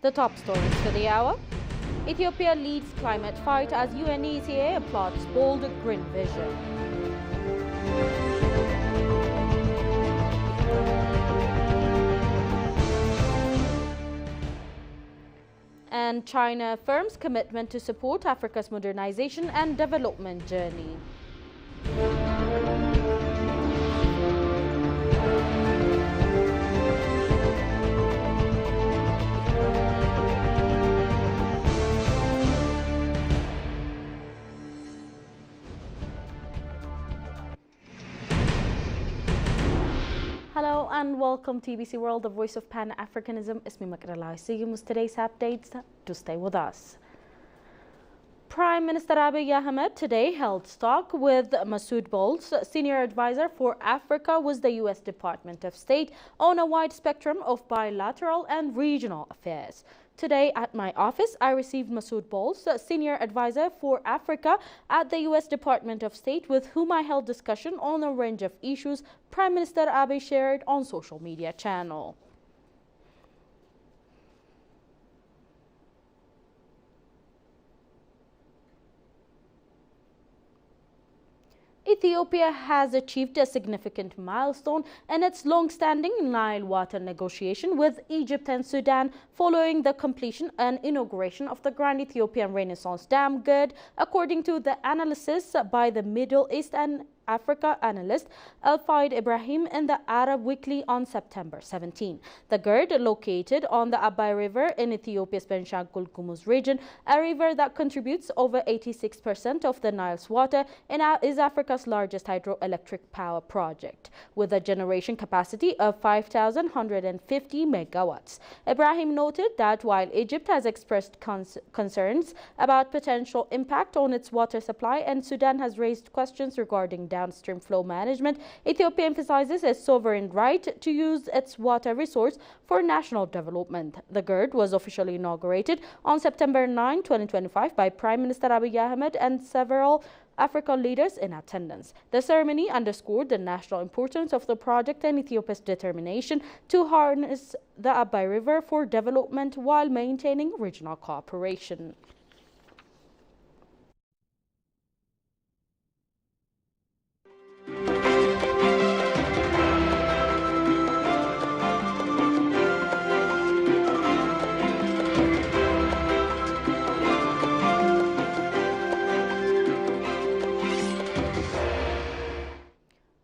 The top stories for the hour. Ethiopia leads climate fight as UNECA applauds bold green vision. And China affirms commitment to support Africa's modernization and development journey. Hello and welcome to TBC World, the voice of Pan-Africanism. Ismi Makralai. See you with today's updates. To stay with us. Prime Minister Abiy Ahmed today held talk with Masoud Bowles, senior advisor for Africa with the U.S. Department of State, on a wide spectrum of bilateral and regional affairs. Today at my office, I received Masoud Bowles, senior advisor for Africa at the U.S. Department of State, with whom I held discussion on a range of issues Prime Minister Abiy shared on social media channel. Ethiopia has achieved a significant milestone in its long-standing Nile water negotiation with Egypt and Sudan following the completion and inauguration of the Grand Ethiopian Renaissance Dam GERD, according to the analysis by the Middle East and Africa analyst Al-Faid Ibrahim in the Arab Weekly on September 17. The GERD, located on the Abai River in Ethiopia's Benishangul Gumuz region, a river that contributes over 86% of the Nile's water, is Africa's largest hydroelectric power project, with a generation capacity of 5,150 megawatts. Ibrahim noted that while Egypt has expressed concerns about potential impact on its water supply and Sudan has raised questions regarding downstream flow management, Ethiopia emphasizes its sovereign right to use its water resource for national development. The GERD was officially inaugurated on September 9, 2025 by Prime Minister Abiy Ahmed and several African leaders in attendance. The ceremony underscored the national importance of the project and Ethiopia's determination to harness the Abai River for development while maintaining regional cooperation.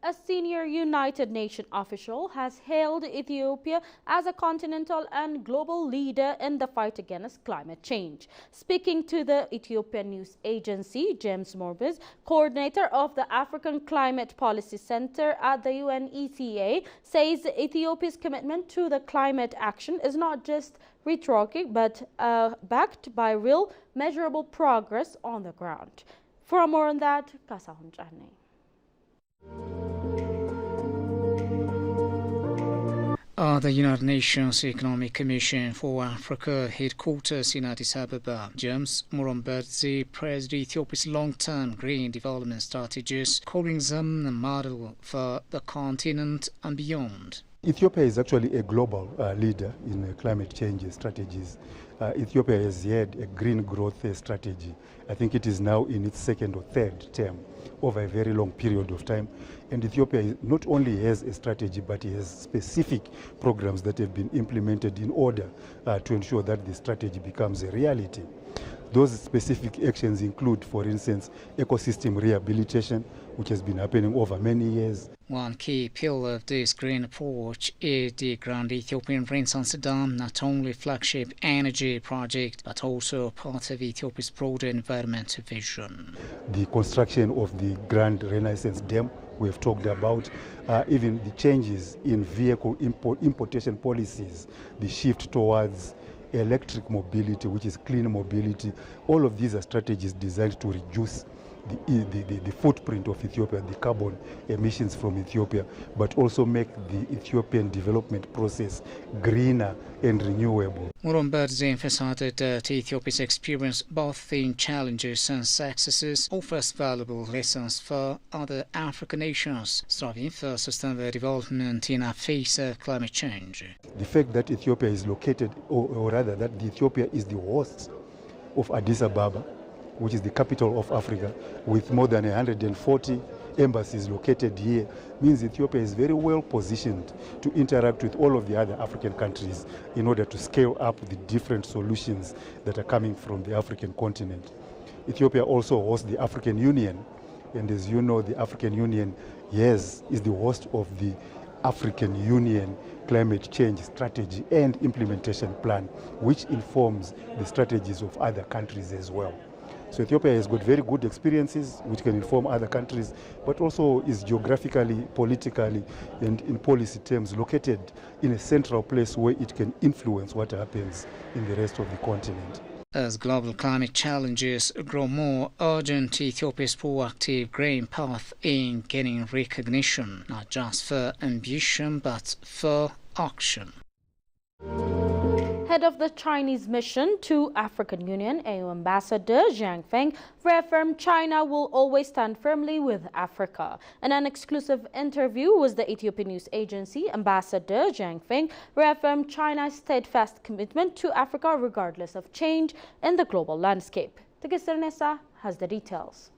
A senior United Nations official has hailed Ethiopia as a continental and global leader in the fight against climate change. Speaking to the Ethiopian news agency, James Morbiz, coordinator of the African Climate Policy Center at the UNECA, says Ethiopia's commitment to the climate action is not just rhetoric but backed by real, measurable progress on the ground. For more on that, Kasahun Chahne. The United Nations Economic Commission for Africa headquarters in Addis Ababa, James Moromberzi praised Ethiopia's long-term green development strategies, calling them a model for the continent and beyond. Ethiopia is actually a global leader in climate change strategies. Ethiopia has had a green growth strategy. I think it is now in its second or third term over a very long period of time. And Ethiopia not only has a strategy, but it has specific programs that have been implemented in order to ensure that the strategy becomes a reality. Those specific actions include, for instance, ecosystem rehabilitation, which has been happening over many years. One key pillar of this green approach is the Grand Ethiopian Renaissance Dam, not only a flagship energy project, but also part of Ethiopia's broader environmental vision. The construction of the Grand Renaissance Dam, we have talked about, even the changes in vehicle importation policies, the shift towards electric mobility, which is clean mobility. All of these are strategies designed to reduce the footprint of Ethiopia, the carbon emissions from Ethiopia, but also make the Ethiopian development process greener and renewable. Murumbadze emphasized that Ethiopia's experience both in challenges and successes offers valuable lessons for other African nations striving for sustainable development in a face of climate change. The fact that Ethiopia is located, or rather that Ethiopia is the host of Addis Ababa, which is the capital of Africa, with more than 140 embassies located here, means Ethiopia is very well positioned to interact with all of the other African countries in order to scale up the different solutions that are coming from the African continent. Ethiopia also hosts the African Union, and as you know, the African Union, yes, is the host of the African Union climate change strategy and implementation plan, which informs the strategies of other countries as well. So Ethiopia has got very good experiences which can inform other countries, but also is geographically, politically, and in policy terms located in a central place where it can influence what happens in the rest of the continent. As global climate challenges grow more urgent, Ethiopia's proactive green path in gaining recognition, not just for ambition, but for action. Head of the Chinese mission to African Union, AU Ambassador Zhang Feng, reaffirmed China will always stand firmly with Africa. In an exclusive interview with the Ethiopian news agency, Ambassador Zhang Feng reaffirmed China's steadfast commitment to Africa regardless of change in the global landscape. Tegesser Nessa has the details.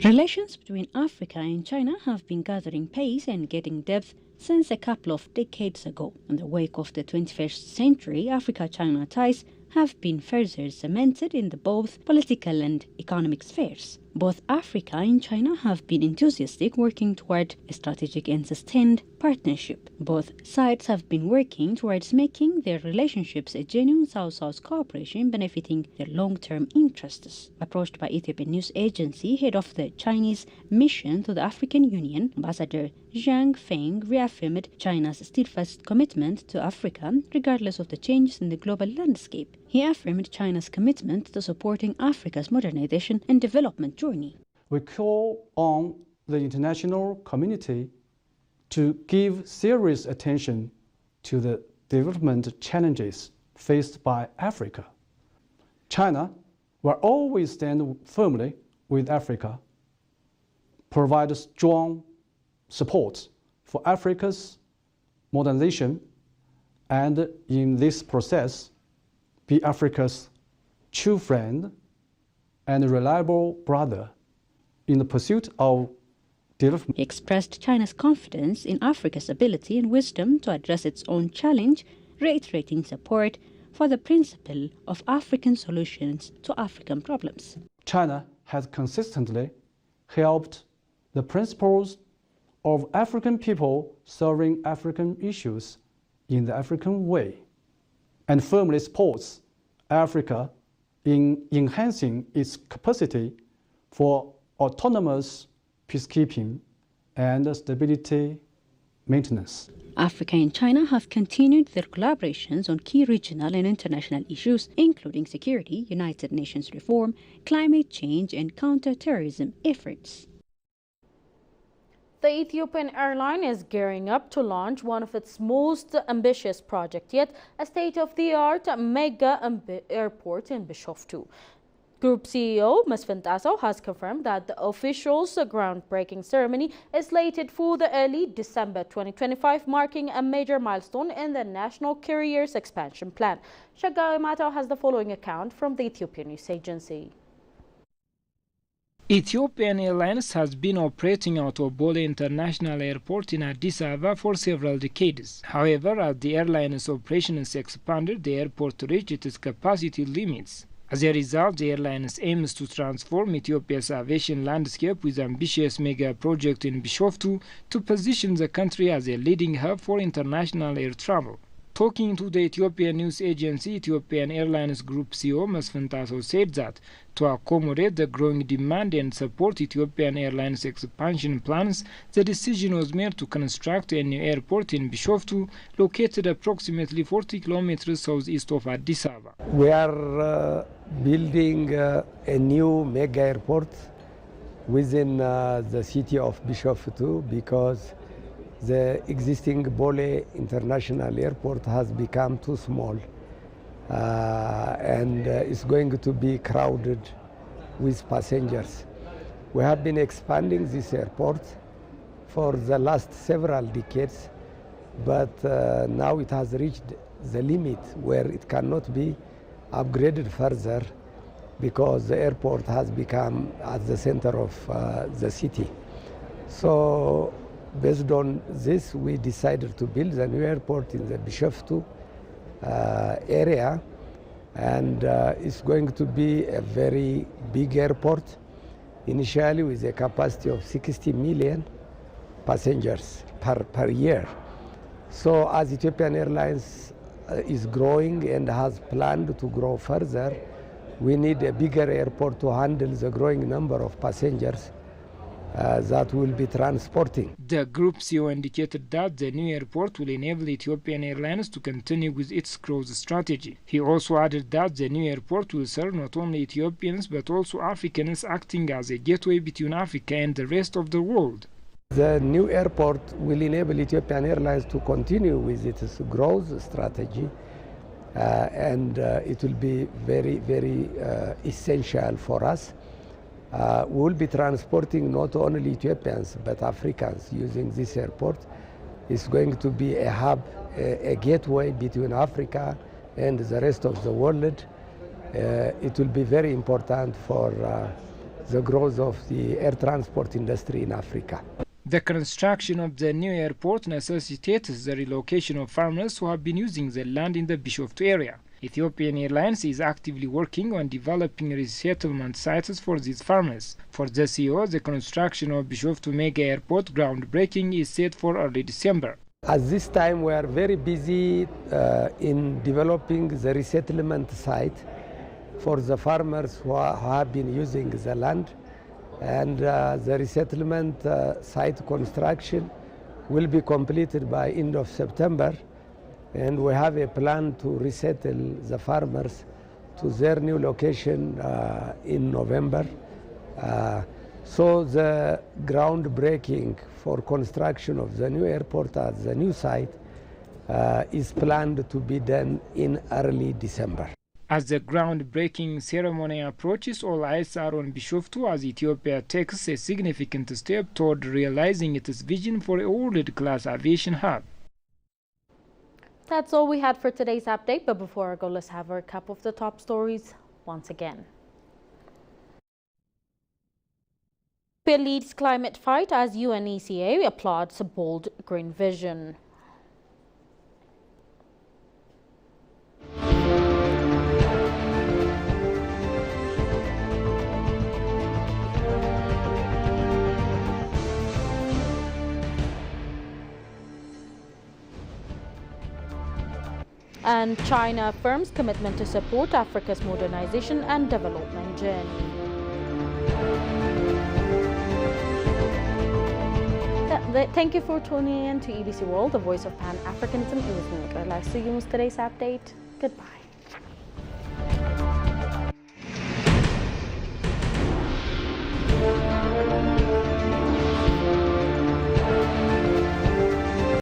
Relations between Africa and China have been gathering pace and getting depth since a couple of decades ago. In the wake of the 21st century, Africa-China ties have been further cemented in the both political and economic spheres. Both Africa and China have been enthusiastic, working toward a strategic and sustained partnership. Both sides have been working towards making their relationships a genuine South-South cooperation benefiting their long-term interests. Approached by Ethiopian news agency, head of the Chinese mission to the African Union, Ambassador Zhang Feng reaffirmed China's steadfast commitment to Africa regardless of the changes in the global landscape. He affirmed China's commitment to supporting Africa's modernization and development journey. We call on the international community to give serious attention to the development challenges faced by Africa. China will always stand firmly with Africa, provide strong support for Africa's modernization, and in this process, be Africa's true friend and reliable brother in the pursuit of development. He expressed China's confidence in Africa's ability and wisdom to address its own challenge, reiterating support for the principle of African solutions to African problems. China has consistently helped the principles of African people solving African issues in the African way, and firmly supports Africa in enhancing its capacity for autonomous peacekeeping and stability maintenance. Africa and China have continued their collaborations on key regional and international issues, including security, United Nations reform, climate change, and counter-terrorism efforts. The Ethiopian airline is gearing up to launch one of its most ambitious projects yet, a state-of-the-art mega airport in Bishoftu. Group CEO Mesfin Tasso has confirmed that the official's groundbreaking ceremony is slated for the early December 2025, marking a major milestone in the national carrier's expansion plan. Shagawi Mato has the following account from the Ethiopian news agency. Ethiopian Airlines has been operating out of Bole International Airport in Addis Ababa for several decades. However, as the airline's operations expanded, the airport reached its capacity limits. As a result, the airline aims to transform Ethiopia's aviation landscape with ambitious mega project in Bishoftu to position the country as a leading hub for international air travel. Talking to the Ethiopian news agency, Ethiopian Airlines Group CEO Mesfin Tasso said that to accommodate the growing demand and support Ethiopian Airlines expansion plans, the decision was made to construct a new airport in Bishoftu, located approximately 40 kilometers southeast of Addis Ababa. We are building a new mega airport within the city of Bishoftu, because the existing Bole International Airport has become too small and it's going to be crowded with passengers. We have been expanding this airport for the last several decades, but now it has reached the limit where it cannot be upgraded further because the airport has become at the center of the city. So based on this, we decided to build a new airport in the Bishoftu area, and it's going to be a very big airport, initially with a capacity of 60 million passengers per year. So as Ethiopian Airlines is growing and has planned to grow further, we need a bigger airport to handle the growing number of passengers that will be transporting. The group CEO indicated that the new airport will enable Ethiopian Airlines to continue with its growth strategy. He also added that the new airport will serve not only Ethiopians but also Africans, acting as a gateway between Africa and the rest of the world. The new airport will enable Ethiopian Airlines to continue with its growth strategy, and it will be very, very essential for us. We will be transporting not only Ethiopians but Africans using this airport. It's going to be a hub, a gateway between Africa and the rest of the world. It will be very important for the growth of the air transport industry in Africa. The construction of the new airport necessitates the relocation of farmers who have been using the land in the Bishoftu area. Ethiopian Airlines is actively working on developing resettlement sites for these farmers. For the CEO, the construction of Bishoftu Mega Airport groundbreaking is set for early December. At this time, we are very busy in developing the resettlement site for the farmers who have been using the land. And the resettlement site construction will be completed by end of September. And we have a plan to resettle the farmers to their new location in November. So the groundbreaking for construction of the new airport at the new site is planned to be done in early December. As the groundbreaking ceremony approaches, all eyes are on Bishoftu as Ethiopia takes a significant step toward realizing its vision for a world-class aviation hub. That's all we had for today's update, but before I go, let's have a recap of the top stories once again. Ethiopia leads climate fight as UNECA applauds bold green vision. And China affirms commitment to support Africa's modernization and development journey. Thank you for tuning in to EBC World, the voice of Pan-Africanism. It was me, Nicola. See you in today's update. Goodbye.